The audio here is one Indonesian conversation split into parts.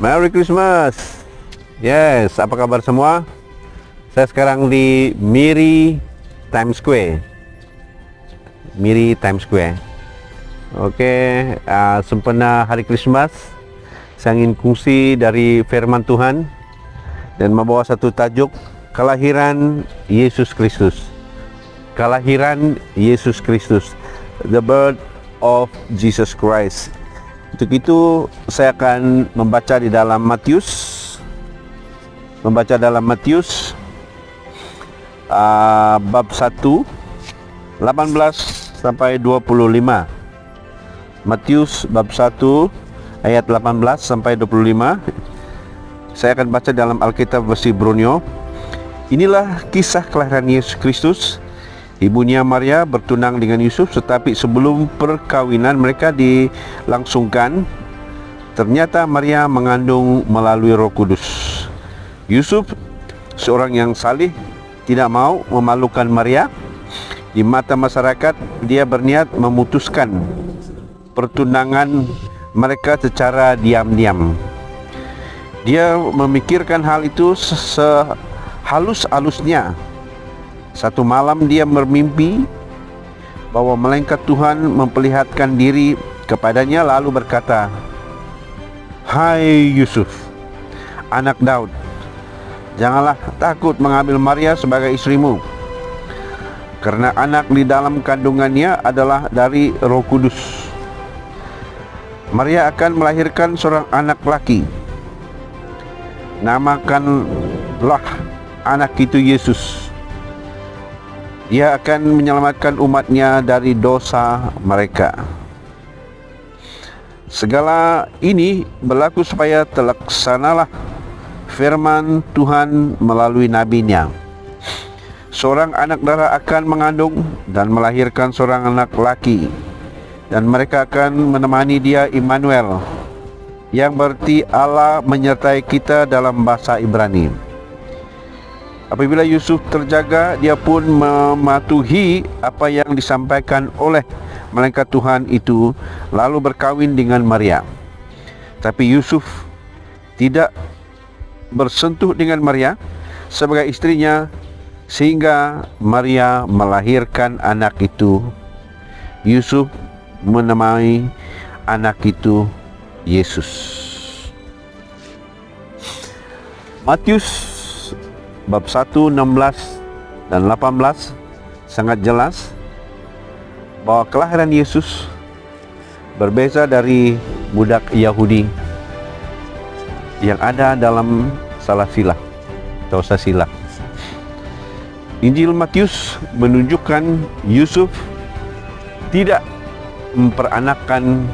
Merry Christmas. Yes, apa kabar semua? Saya sekarang di Miri Times Square. Oke, sempena hari Christmas, saya ingin kongsi dari firman Tuhan dan membawa satu tajuk, kelahiran Yesus Kristus. Kelahiran Yesus Kristus, the birth of Jesus Christ. Untuk itu saya akan membaca dalam Matius bab 1 18 sampai 25. Matius bab 1 ayat 18 sampai 25. Saya akan baca dalam Alkitab versi Brunio. Inilah kisah kelahiran Yesus Kristus. Ibunya Maria bertunang dengan Yusuf, tetapi sebelum perkawinan mereka dilangsungkan, ternyata Maria mengandung melalui Roh Kudus. Yusuf, seorang yang salih, tidak mau memalukan Maria. Di mata masyarakat, dia berniat memutuskan pertunangan mereka secara diam-diam. Dia memikirkan hal itu sehalus-halusnya. Satu malam dia bermimpi bahwa malaikat Tuhan memperlihatkan diri kepadanya lalu berkata, "Hai Yusuf, anak Daud, janganlah takut mengambil Maria sebagai istrimu, karena anak di dalam kandungannya adalah dari Roh Kudus. Maria akan melahirkan seorang anak laki. Namakanlah anak itu Yesus. Dia akan menyelamatkan umatnya dari dosa mereka." Segala ini berlaku supaya terlaksanalah firman Tuhan melalui nabinya. Seorang anak darah akan mengandung dan melahirkan seorang anak laki, dan mereka akan menemani dia Immanuel, yang berarti Allah menyertai kita dalam bahasa Ibrani. Apabila Yusuf terjaga, dia pun mematuhi apa yang disampaikan oleh malaikat Tuhan itu, lalu berkawin dengan Maria. Tapi Yusuf tidak bersentuh dengan Maria sebagai istrinya, sehingga Maria melahirkan anak itu. Yusuf menamai anak itu Yesus. Matius bab 1, 16 dan 18 sangat jelas bahwa kelahiran Yesus berbeza dari budak Yahudi yang ada dalam salah silah atau sasilah. Injil Matius menunjukkan Yusuf tidak memperanakkan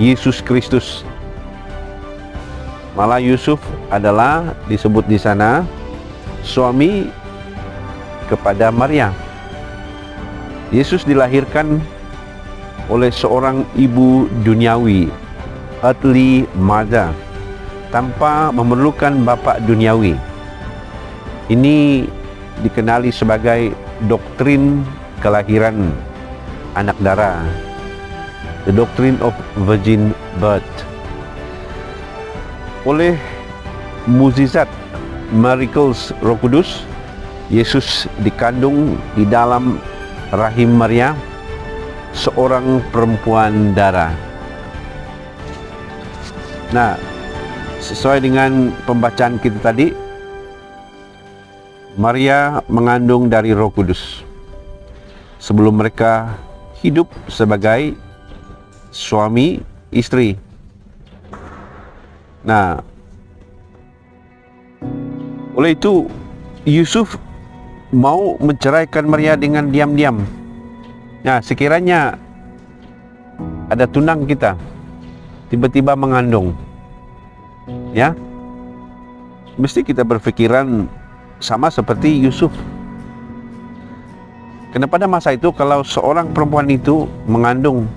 Yesus Kristus. Malah Yusuf adalah disebut di sana suami kepada Maria. Yesus dilahirkan oleh seorang ibu duniawi, earthly mother, tanpa memerlukan bapa duniawi. Ini dikenali sebagai doktrin kelahiran anak darah, the doctrine of virgin birth. Oleh mukjizat miracles Roh Kudus, Yesus dikandung di dalam rahim Maria, seorang perempuan darah. Nah, sesuai dengan pembacaan kita tadi, Maria mengandung dari Roh Kudus sebelum mereka hidup sebagai suami istri. Nah, oleh itu Yusuf mau menceraikan Maria dengan diam-diam. Nah, sekiranya ada tunang kita tiba-tiba mengandung, ya, mesti kita berpikiran sama seperti Yusuf. Karena pada masa itu kalau seorang perempuan itu mengandung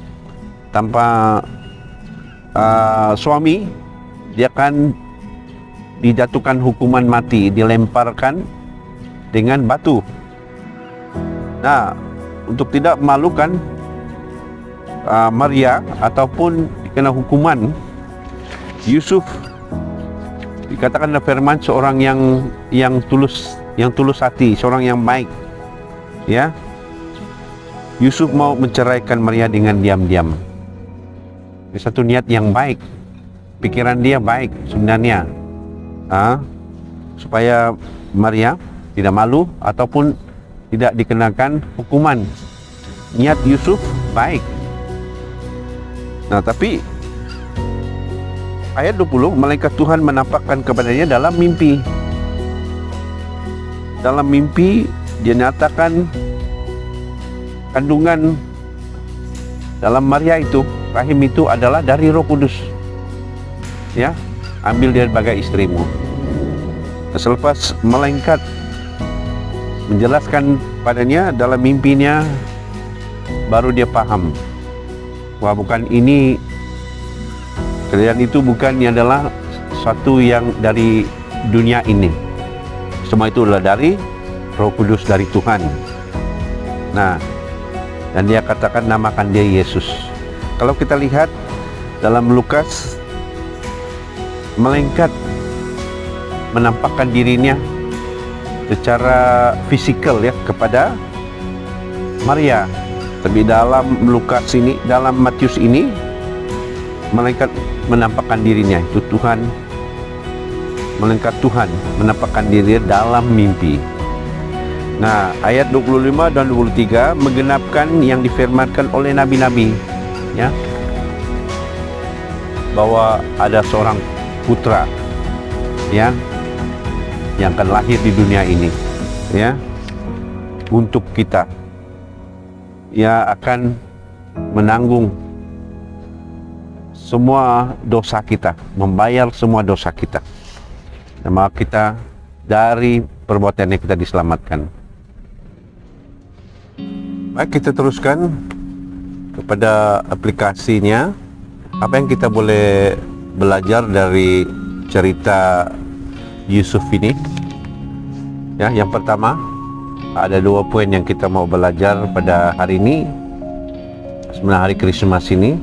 tanpa suami, dia akan dijatuhkan hukuman mati, dilemparkan dengan batu. Nah, untuk tidak memalukan Maria ataupun kena hukuman, Yusuf Dikatakan firman seorang yang tulus hati, seorang yang baik. Ya. Yusuf mau menceraikan Maria dengan diam-diam. Ini satu niat yang baik. Pikiran dia baik sebenarnya. Supaya Maria tidak malu ataupun tidak dikenakan hukuman. Niat Yusuf baik. Nah, tapi ayat 20, malaikat Tuhan menampakkan kepadanya dalam mimpi. Dalam mimpi dia nyatakan kandungan dalam Maria itu, rahim itu adalah dari Roh Kudus. Ya, ambil dia sebagai istrimu. Selepas malaikat menjelaskan padanya dalam mimpinya, baru dia paham wah, bukan ini, kalian itu bukannya adalah suatu yang dari dunia ini. Semua itu adalah dari Roh Kudus, dari Tuhan. Nah, dan dia katakan namakan dia Yesus. Kalau kita lihat dalam Lukas, malaikat menampakkan dirinya secara fisikal ya kepada Maria. Tapi dalam Lukas ini, dalam Matius ini, malaikat menampakkan dirinya, itu Tuhan, malaikat Tuhan menampakkan dirinya dalam mimpi. Nah, ayat 25 dan 23 menggenapkan yang difirmankan oleh nabi-nabi, ya, bahwa ada seorang putra, ya, yang akan lahir di dunia ini, ya, untuk kita, ya, akan menanggung semua dosa kita, membayar semua dosa kita, dan maka kita dari perbuatannya kita diselamatkan. Baik, kita teruskan kepada aplikasinya. Apa yang kita boleh belajar dari cerita Yusuf ini? Ya, yang pertama, ada 2 poin yang kita mau belajar pada hari ini, sebenarnya hari Krismas ini.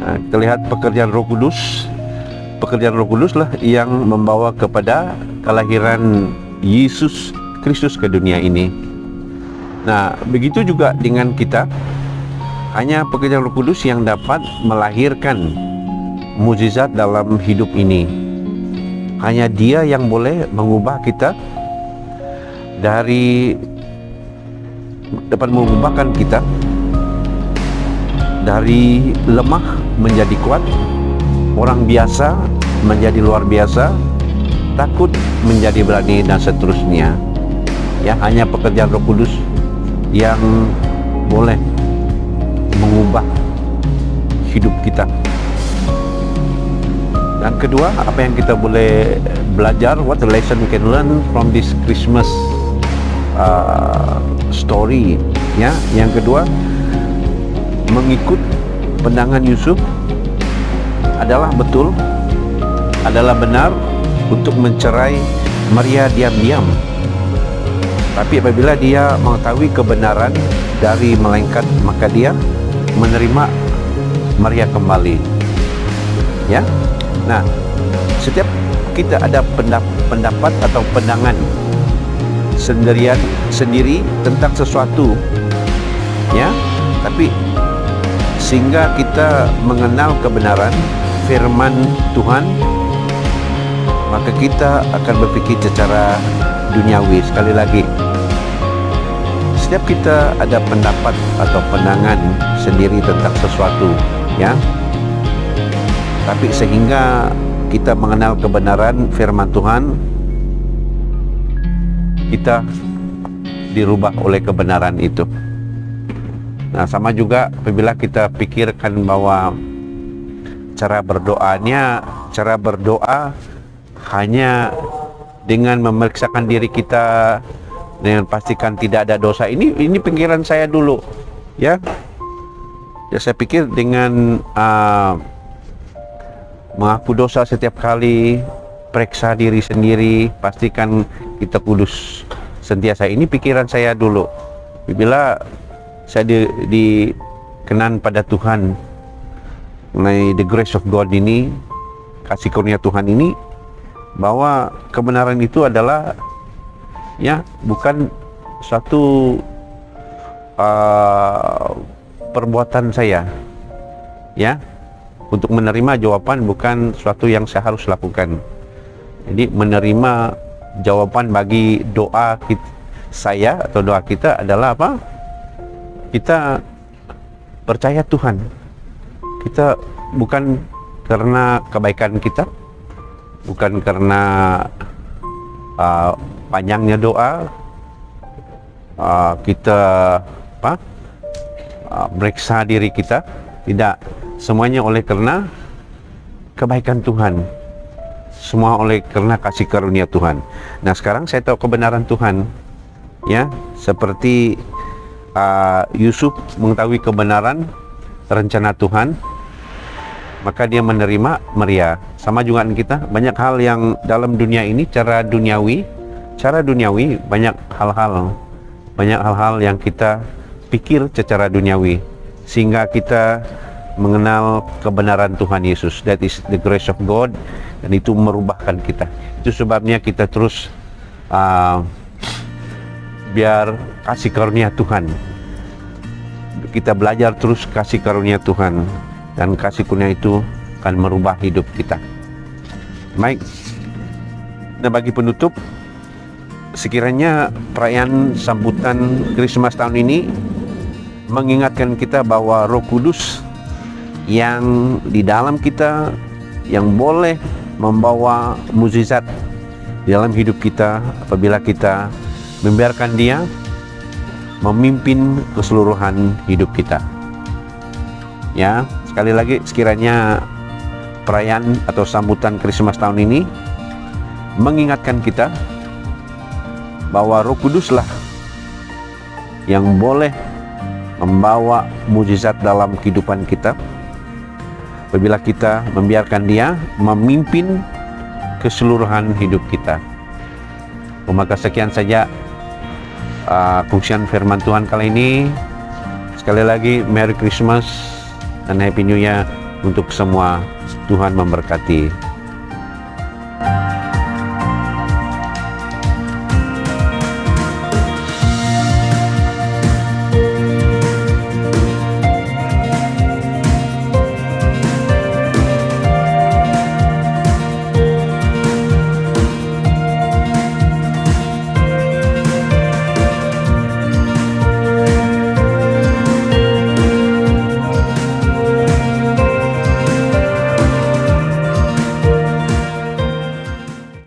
Nah, kita lihat pekerjaan Roh Kudus. Pekerjaan Roh Kudus lah yang membawa kepada kelahiran Yesus Kristus ke dunia ini. Nah, begitu juga dengan kita. Hanya pekerjaan Roh Kudus yang dapat melahirkan mukjizat dalam hidup ini. Hanya Dia yang boleh mengubah kita dapat mengubahkan kita dari lemah menjadi kuat, orang biasa menjadi luar biasa, takut menjadi berani, dan seterusnya. Ya, hanya pekerjaan Roh Kudus yang boleh mengubah hidup kita. Dan kedua, apa yang kita boleh belajar, what the lesson we can learn from this Christmas story, ya. Yang kedua, mengikut pandangan Yusuf adalah betul, adalah benar untuk mencerai Maria diam-diam. Tapi apabila dia mengetahui kebenaran dari malaikat, maka dia menerima Maria kembali. Ya. Nah, setiap kita ada pendapat atau pandangan sendiri tentang sesuatu, ya, tapi sehingga kita mengenal kebenaran firman Tuhan, maka kita akan berpikir secara duniawi. Sekali lagi, setiap kita ada pendapat atau pandangan sendiri tentang sesuatu, ya, tapi sehingga kita mengenal kebenaran firman Tuhan, kita dirubah oleh kebenaran itu. Nah, sama juga apabila kita pikirkan bahwa cara berdoa hanya dengan memeriksakan diri kita dengan pastikan tidak ada dosa. Ini pikiran saya dulu, ya. Ya, saya pikir dengan mengaku dosa setiap kali, periksa diri sendiri, pastikan kita kudus sentiasa. Ini pikiran saya dulu. Bila saya dikenan pada Tuhan mengenai the grace of God ini, kasih karunia Tuhan ini, bahwa kebenaran itu adalah ya bukan suatu perbuatan saya, ya, untuk menerima jawaban bukan suatu yang saya harus lakukan. Jadi menerima jawaban bagi doa saya atau doa kita adalah apa? Kita percaya Tuhan. Kita bukan karena kebaikan kita, bukan karena panjangnya doa, kita meriksa diri kita. Tidak, semuanya oleh karena kebaikan Tuhan, semua oleh karena kasih karunia Tuhan. Nah, sekarang saya tahu kebenaran Tuhan, ya, seperti Yusuf mengetahui kebenaran rencana Tuhan, maka dia menerima Maria. Sama juga kita, banyak hal yang dalam dunia ini cara duniawi banyak hal-hal yang kita pikir secara duniawi, sehingga kita mengenal kebenaran Tuhan Yesus. That is the grace of God, dan itu merubahkan kita. Itu sebabnya kita terus biar kasih karunia Tuhan, kita belajar terus kasih karunia Tuhan, dan kasih karunia itu akan merubah hidup kita. Baik, nah bagi penutup, sekiranya perayaan sambutan Krismas tahun ini mengingatkan kita bahwa Roh Kudus yang di dalam kita, yang boleh membawa mukjizat di dalam hidup kita apabila kita membiarkan Dia memimpin keseluruhan hidup kita. Ya, sekali lagi, sekiranya perayaan atau sambutan Krismas tahun ini mengingatkan kita bahwa Roh Kuduslah yang boleh membawa mukjizat dalam kehidupan kita apabila kita membiarkan Dia memimpin keseluruhan hidup kita. Maka sekian saja fungsian firman Tuhan kali ini. Sekali lagi, Merry Christmas dan Happy New Year untuk semua. Tuhan memberkati.